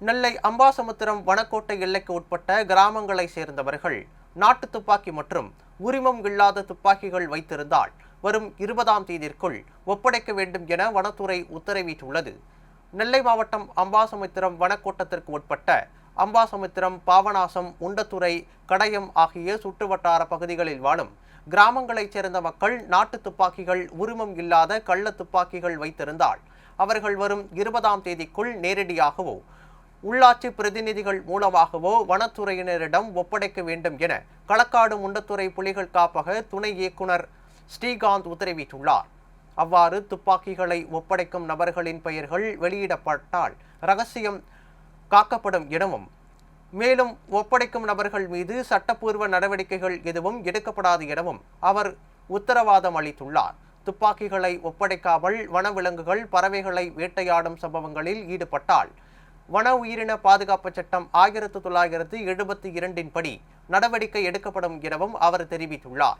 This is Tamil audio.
நெல்லை அம்பாசமுத்திரம் வனக்கோட்டை எல்லைக்கு உட்பட்ட கிராமங்களைச் சேர்ந்தவர்கள் நாட்டு துப்பாக்கி மற்றும் உரிமம் இல்லாத துப்பாக்கிகள் வைத்திருந்தால் வரும் 20ஆம் தேதிக்குள் ஒப்படைக்க வேண்டும் என வனத்துறை உத்தரவிட்டுள்ளது. நெல்லை மாவட்டம் அம்பாசமுத்திரம் வனக்கோட்டத்திற்கு உட்பட்ட அம்பாசமுத்திரம், பாபநாசம், உண்டத்துறை, கடையம் ஆகிய சுற்றுவட்டார பகுதிகளில் வாழும் கிராமங்களைச் சேர்ந்த மக்கள் நாட்டு துப்பாக்கிகள், உரிமம் இல்லாத கள்ள துப்பாக்கிகள் வைத்திருந்தால் அவர்கள் வரும் 20ஆம் தேதிக்குள் நேரடியாகவோ உள்ளாட்சி பிரதிநிதிகள் மூலமாகவோ வனத்துறையினரிடம் ஒப்படைக்க வேண்டும் என களக்காடு முண்டத்துறை புலிகள் காப்பக துணை இயக்குனர் ஸ்ரீகாந்த் உத்தரவிட்டுள்ளார். அவ்வாறு துப்பாக்கிகளை ஒப்படைக்கும் நபர்களின் பெயர்கள் வெளியிடப்பட்டால் ரகசியம் காக்கப்படும் எனவும், மேலும் ஒப்படைக்கும் நபர்கள் மீது சட்டப்பூர்வ நடவடிக்கைகள் எதுவும் எடுக்கப்படாது எனவும் அவர் உத்தரவாதம் அளித்துள்ளார். துப்பாக்கிகளை ஒப்படைக்காமல் வனவிலங்குகள், பறவைகளை வேட்டையாடும் சம்பவங்களில் ஈடுபட்டால் வன உயிரின பாதுகாப்பு சட்டம் 1972 படி நடவடிக்கை எடுக்கப்படும் எனவும் அவர் தெரிவித்துள்ளார்.